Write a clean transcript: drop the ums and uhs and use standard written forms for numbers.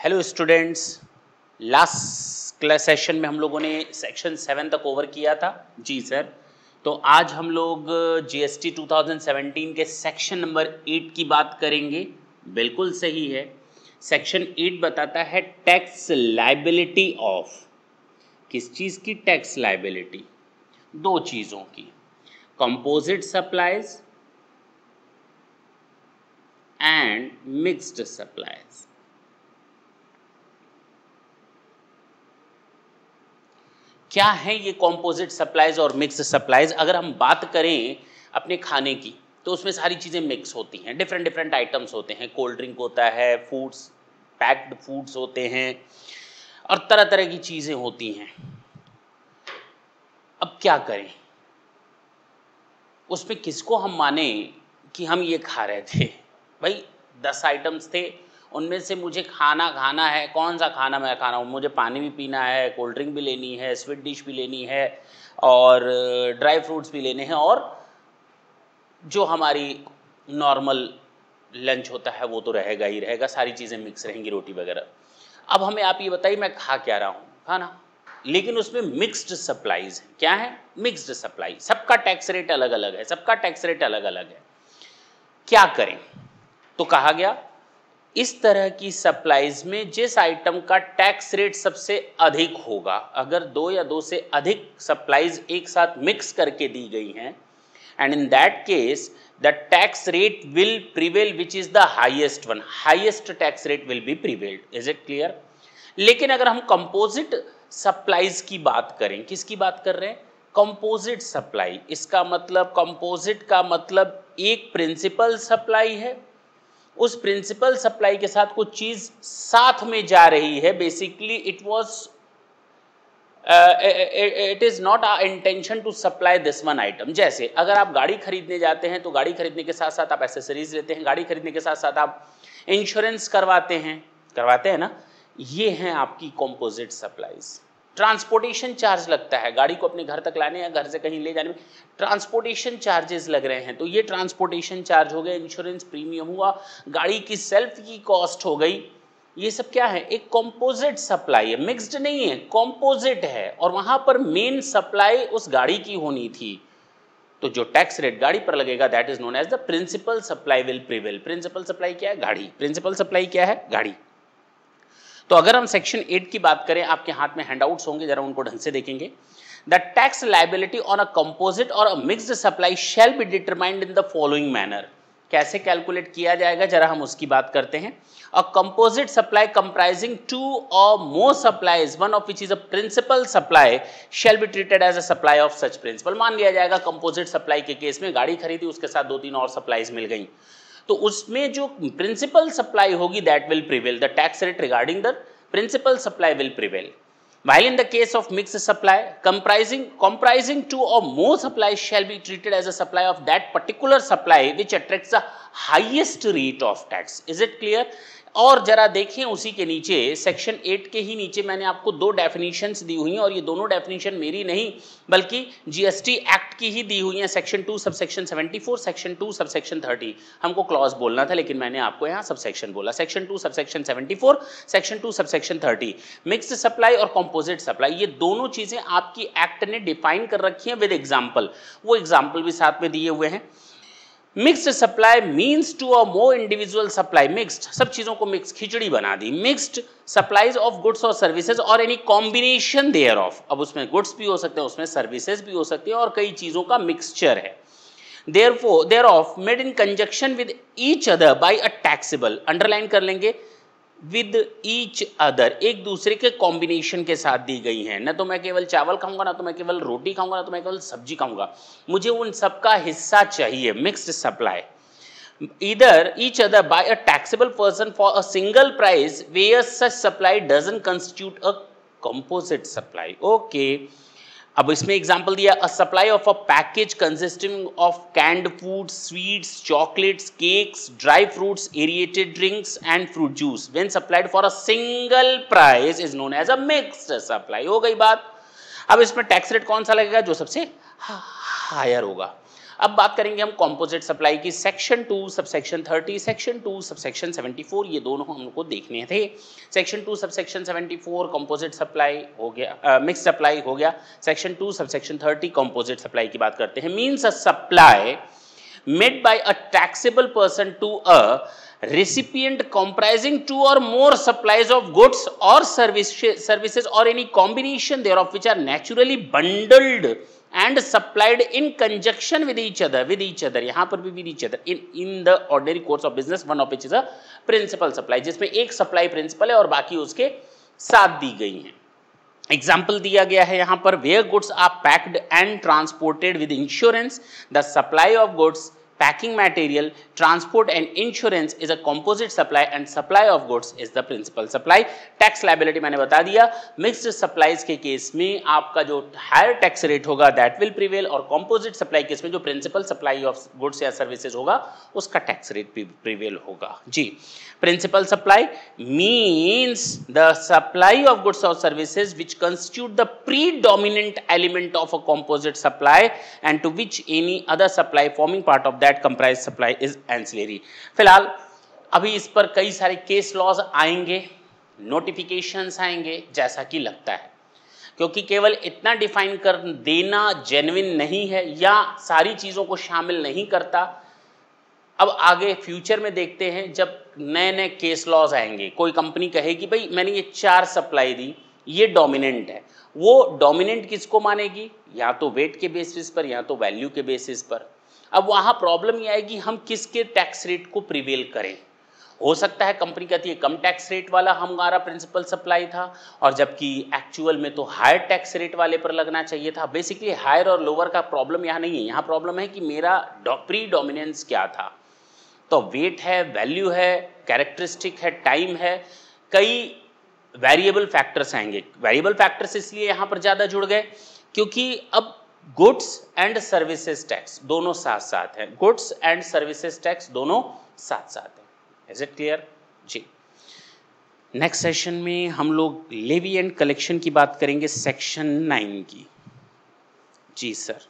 Hello students, last class session में हम लोगों ने सेक्शन 7 तक ओवर किया था। जी सर। तो आज हम लोग जीएसटी 2017 के सेक्शन नंबर 8 की बात करेंगे। बिल्कुल सही है। सेक्शन 8 बताता है टैक्स लायबिलिटी ऑफ, किस चीज़ की टैक्स लायबिलिटी? दो चीज़ों की, composite supplies and mixed supplies. क्या है ये कॉम्पोजिट सप्लाईज और मिक्स सप्लाईज? अगर हम बात करें अपने खाने की तो उसमें सारी चीज़ें मिक्स होती हैं, डिफरेंट डिफरेंट आइटम्स होते हैं, कोल्ड ड्रिंक होता है, फूड्स, पैक्ड फूड्स होते हैं और तरह तरह की चीज़ें होती हैं। अब क्या करें, उसमें किसको हम माने कि हम ये खा रहे थे? भाई 10 आइटम्स थे, उनमें से मुझे खाना खाना है, कौन सा खाना मैं खा रहा हूँ? मुझे पानी भी पीना है, कोल्ड ड्रिंक भी लेनी है, स्वीट डिश भी लेनी है और ड्राई फ्रूट्स भी लेने हैं और जो हमारी नॉर्मल लंच होता है वो तो रहेगा ही रहेगा, सारी चीज़ें मिक्स रहेंगी, रोटी वगैरह। अब हमें आप ये बताइए मैं खा क्या रहा हूँ? खाना। लेकिन उसमें मिक्स्ड सप्लाईज है। क्या है? Mixed supply. सबका टैक्स रेट अलग अलग है, सबका टैक्स रेट अलग अलग है। क्या करें? तो कहा गया इस तरह की सप्लाईज में जिस आइटम का टैक्स रेट सबसे अधिक होगा, अगर दो या दो से अधिक सप्लाईज एक साथ मिक्स करके दी गई हैं, and in that case the tax rate will prevail which is the highest one, highest tax rate will be prevailed. is it clear? लेकिन अगर हम कंपोजिट सप्लाईज की बात करें, किसकी बात कर रहे हैं? Composite supply. इसका मतलब, कंपोजिट का मतलब एक प्रिंसिपल सप्लाई है, उस प्रिंसिपल सप्लाई के साथ कुछ चीज साथ में जा रही है। Basically it was it is not our intention to supply this one item. जैसे अगर आप गाड़ी खरीदने जाते हैं तो गाड़ी खरीदने के साथ साथ आप एसेसरीज लेते हैं, गाड़ी खरीदने के साथ साथ आप इंश्योरेंस करवाते हैं ना, ये हैं आपकी कंपोजिट सप्लाईज। ट्रांसपोर्टेशन चार्ज लगता है, गाड़ी को अपने घर तक लाने या घर से कहीं ले जाने में ट्रांसपोर्टेशन चार्जेस लग रहे हैं, तो ये ट्रांसपोर्टेशन चार्ज हो गए, इंश्योरेंस प्रीमियम हुआ, गाड़ी की सेल्फ की कॉस्ट हो गई। ये सब क्या है? एक कंपोजिट सप्लाई है, मिक्स्ड नहीं है, कंपोजिट है। और वहां पर मेन सप्लाई उस गाड़ी की होनी थी, तो जो टैक्स रेट गाड़ी पर लगेगा that is known as the principal supply will prevail. Principal supply क्या है? गाड़ी। प्रिंसिपल सप्लाई क्या है? गाड़ी। तो अगर हम सेक्शन 8 की बात करें, आपके हाथ में हैंडआउट्स होंगे, जरा उनको ढंग से देखेंगे। The tax liability on a composite और a mixed supply shall be determined in the following manner. कैसे कैलकुलेट किया जाएगा, जरा हम उसकी बात करते हैं। A composite supply comprising two or more supplies, one of which is a principal supply, shall be treated as a supply of such principal. मान लिया जाएगा कंपोजिट सप्लाई के केस में गाड़ी खरीदी, उसके साथ दो तीन और सप्लाईज मिल गई, तो उसमें जो प्रिंसिपल सप्लाई होगी that will prevail, the tax rate regarding the principal supply will prevail. While in the case of mixed supply, comprising two or more supplies shall be treated as a supply of that particular supply which attracts the highest rate of tax. Is it clear? और जरा देखें उसी के नीचे, section 8 के ही नीचे मैंने आपको दो डेफिनेशंस दी हुई हैं, और ये दोनों डेफिनेशन मेरी नहीं बल्कि जीएसटी एक्ट की ही दी हुई हैं। Section 2 subsection 74, section 2 subsection 30। हमको क्लॉज बोलना था लेकिन मैंने आपको यहाँ सबसेक्शन बोला। Section 2 subsection 74, section 2 subsection 30। Mixed supply और कंपोजिट सप्लाई, ये दोनों चीजें आपकी एक्ट ने डिफाइन कर रखी हैं विद एग्जाम्पल। वो एग्जाम्पल भी साथ में दिए हुए हैं। Mixed supply means to a more individual supply. Mixed, सब चीजों को मिक्स, खिचड़ी बना दी। मिक्स्ड सप्लाईज ऑफ गुड्स और सर्विसेज और एनी कॉम्बिनेशन देयर ऑफ। अब उसमें गुड्स भी हो सकते हैं, उसमें सर्विसेज भी हो सकती है, और कई चीजों का मिक्सचर है। Therefore, thereof made in conjunction with each other by a taxable, underline कर लेंगे, विद ईच अदर, एक दूसरे के कॉम्बिनेशन के साथ दी गई हैं। ना तो मैं केवल चावल खाऊंगा, ना तो मैं केवल रोटी खाऊंगा, ना तो मैं केवल सब्जी खाऊंगा, मुझे उन सबका हिस्सा चाहिए। Mixed supply either each other by a taxable person for a single price where such supply doesn't constitute a composite supply. Okay. अब इसमें एग्जांपल दिया, a supply of a package consisting of canned foods, sweets, chocolates, cakes, dry fruits, aerated drinks and fruit juice when supplied for a single price is known as a mixed supply. हो गई बात। अब इसमें tax rate कौन सा लगेगा? जो सबसे हायर होगा। अब बात करेंगे हम कंपोजिट सप्लाई की। सेक्शन 2 सबसेक्शन 30, सेक्शन 2 सबसेक्शन 74, ये दोनों हम लोग को देखने थे। सेक्शन 2 सबसेक्शन 74 कंपोजिट सप्लाई हो गया, मिक्स सप्लाई हो गया। सेक्शन 2 सबसेक्शन 30 कंपोजिट सप्लाई की बात करते हैं। Means a supply made by a taxable person to a recipient comprising two or more supplies of goods or services or any combination thereof which are naturally bundled and supplied in conjunction with each other यहाँ पर भी with each other in the ordinary course of business, one of which is a principal supply, जिसमें एक supply principal है और बाकी उसके साथ दी गई हैं। एग्जाम्पल दिया गया है यहाँ पर, where goods are packed and transported with insurance, the supply of goods, packing material, transport and insurance is a composite supply and supply of goods is the principal supply. Tax liability मैंने बता दिया। Mixed supplies के case में आपका जो higher tax rate होगा that will prevail, और composite supply case में जो प्रिंसिपल सप्लाई ऑफ गुड्स या सर्विसेज होगा उसका टैक्स रेट प्रिवेल होगा। जी, principal supply means the supply of goods or services which constitute the predominant element of a composite supply and to which any other supply forming part of that comprised supply is ancillary। फिलहाल अभी इस पर कई सारे case laws आएंगे, notifications आएंगे जैसा कि लगता है, क्योंकि केवल इतना डिफाइन कर देना जेन्युइन नहीं है या सारी चीज़ों को शामिल नहीं करता। अब आगे फ्यूचर में देखते हैं जब नए नए केस लॉज आएंगे, कोई कंपनी कहेगी भाई मैंने ये 4 सप्लाई दी, ये डोमिनेंट है, वो डोमिनेंट किसको मानेगी, या तो वेट के बेसिस पर या तो वैल्यू के बेसिस पर। अब वहाँ प्रॉब्लम ये आएगी हम किसके टैक्स रेट को प्रिवेल करें। हो सकता है कंपनी कहती है कम टैक्स रेट वाला हमारा प्रिंसिपल सप्लाई था, और जबकि एक्चुअल में तो हायर टैक्स रेट वाले पर लगना चाहिए था। बेसिकली हायर और लोअर का प्रॉब्लम यहाँ नहीं है, यहाँ प्रॉब्लम है कि मेरा प्री डोमिनेंस क्या था। तो वेट है, वैल्यू है, कैरेक्टरिस्टिक है, टाइम है, कई वेरिएबल फैक्टर्स आएंगे। वेरिएबल फैक्टर्स इसलिए यहाँ पर ज़्यादा जुड़ गए क्योंकि अब गुड्स एंड सर्विसेज टैक्स दोनों साथ साथ हैं, गुड्स एंड सर्विसेज टैक्स दोनों साथ साथ हैं। इज इट क्लियर जी? नेक्स्ट सेशन में हम लोग लेवी एंड कलेक्शन की बात करेंगे, सेक्शन 9 की। जी सर।